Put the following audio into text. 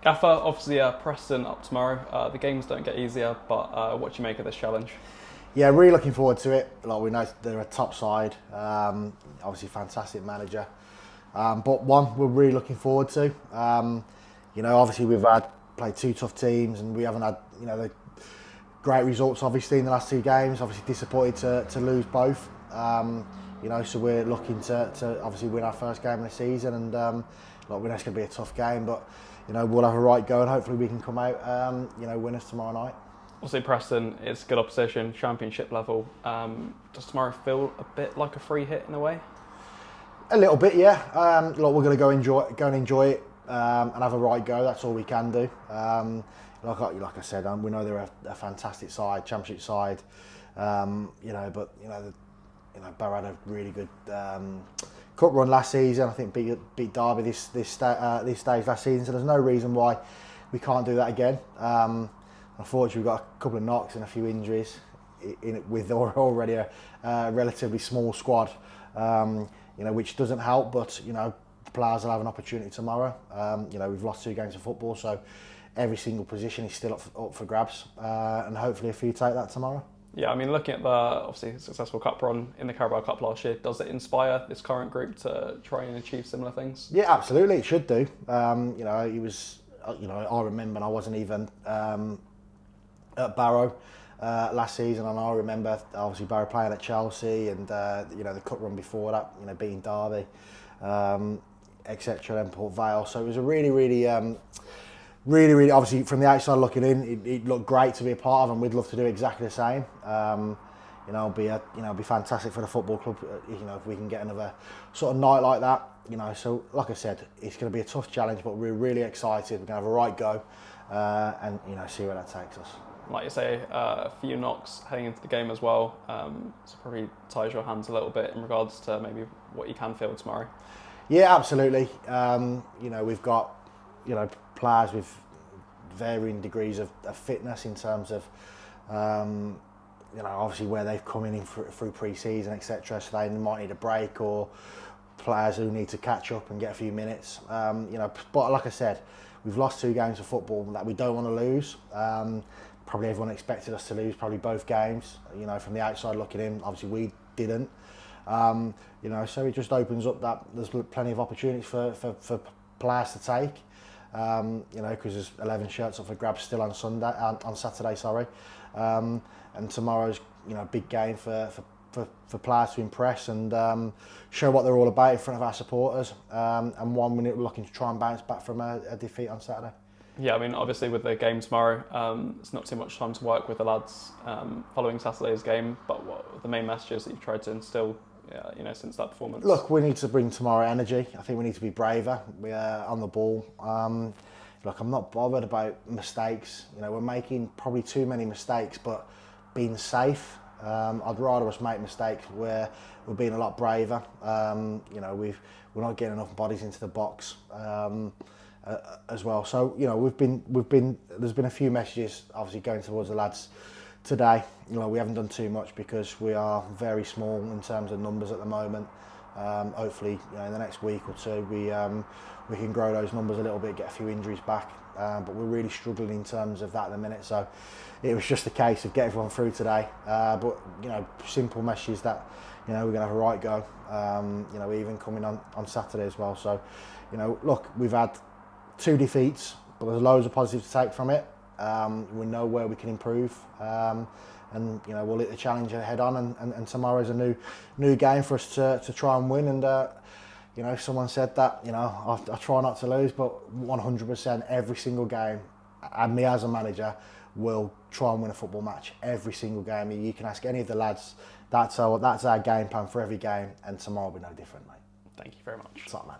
Gaffer, obviously Preston up tomorrow. The games don't get easier, but what do you make of this challenge? Yeah, really looking forward to it. Like, we know they're a top side, obviously fantastic manager, but one we're really looking forward to. Obviously we've played two tough teams and we haven't had the great results obviously in the last two games. Obviously disappointed to lose both. So we're looking to obviously win our first game of the season, and we know it's going to be a tough game, but we'll have a right go and hopefully we can come out winners tomorrow night. Obviously Preston is good opposition, championship level. Does tomorrow feel a bit like a free hit in a way? A little bit, yeah. We're going to go and enjoy it and have a right go. That's all we can do. Like I said, we know they're a fantastic side, championship side. Barrow had a really good cup run last season. I think beat Derby this stage last season. So there's no reason why we can't do that again. Unfortunately, we've got a couple of knocks and a few injuries with already a relatively small squad, which doesn't help. But players will have an opportunity tomorrow. We've lost 2 games of football, so every single position is still up for grabs, and hopefully a few take that tomorrow. Yeah, I mean, looking at the obviously successful cup run in the Carabao Cup last year, does it inspire this current group to try and achieve similar things? Yeah, absolutely, it should do. It was, I remember, and I wasn't even at Barrow last season, and I remember obviously Barrow playing at Chelsea, and the cup run before that, beating Derby, etc. Then Port Vale. So it was a really, obviously from the outside looking in, it looked great to be a part of, and we'd love to do exactly the same. It'll be fantastic for the football club, if we can get another sort of night like that. So like I said, it's going to be a tough challenge, but we're really excited. We're going to have a right go, and see where that takes us. Like you say, a few knocks heading into the game as well, so probably ties your hands a little bit in regards to maybe what you can feel tomorrow. Yeah, absolutely. We've got players with varying degrees of fitness in terms of obviously where they've come in through pre-season, etc. So they might need a break, or players who need to catch up and get a few minutes. But like I said, we've lost 2 games of football that we don't want to lose. Probably everyone expected us to lose probably both games. From the outside looking in, obviously we didn't. So it just opens up that there's plenty of opportunities for players to take. Because there's 11 shirts up for grabs still on Saturday, sorry. And tomorrow's a big game for players to impress and show what they're all about in front of our supporters. And one minute we're looking to try and bounce back from a defeat on Saturday. Yeah, I mean, obviously with the game tomorrow, it's not too much time to work with the lads following Saturday's game. But what are the main messages that you've tried to instill, since that performance? Look, we need to bring tomorrow energy. I think we need to be braver. We are on the ball. Look, I'm not bothered about mistakes. We're making probably too many mistakes, but being safe. I'd rather us make mistakes where we're being a lot braver. We're not getting enough bodies into the box. As well, so there's been a few messages obviously going towards the lads today. We haven't done too much because we are very small in terms of numbers at the moment. Hopefully, in the next week or 2, we can grow those numbers a little bit, get a few injuries back. But we're really struggling in terms of that at the minute. So it was just a case of get everyone through today. But simple messages that we're going to have a right go. Even coming on Saturday as well. So look, we've had 2 defeats, but there's loads of positives to take from it. We know where we can improve, and we'll hit the challenge head on. And tomorrow's a new game for us to try and win. And someone said that I try not to lose, but 100% every single game, and me as a manager will try and win a football match every single game. You can ask any of the lads. That's our game plan for every game, and tomorrow will be no different, mate. Thank you very much. Top man.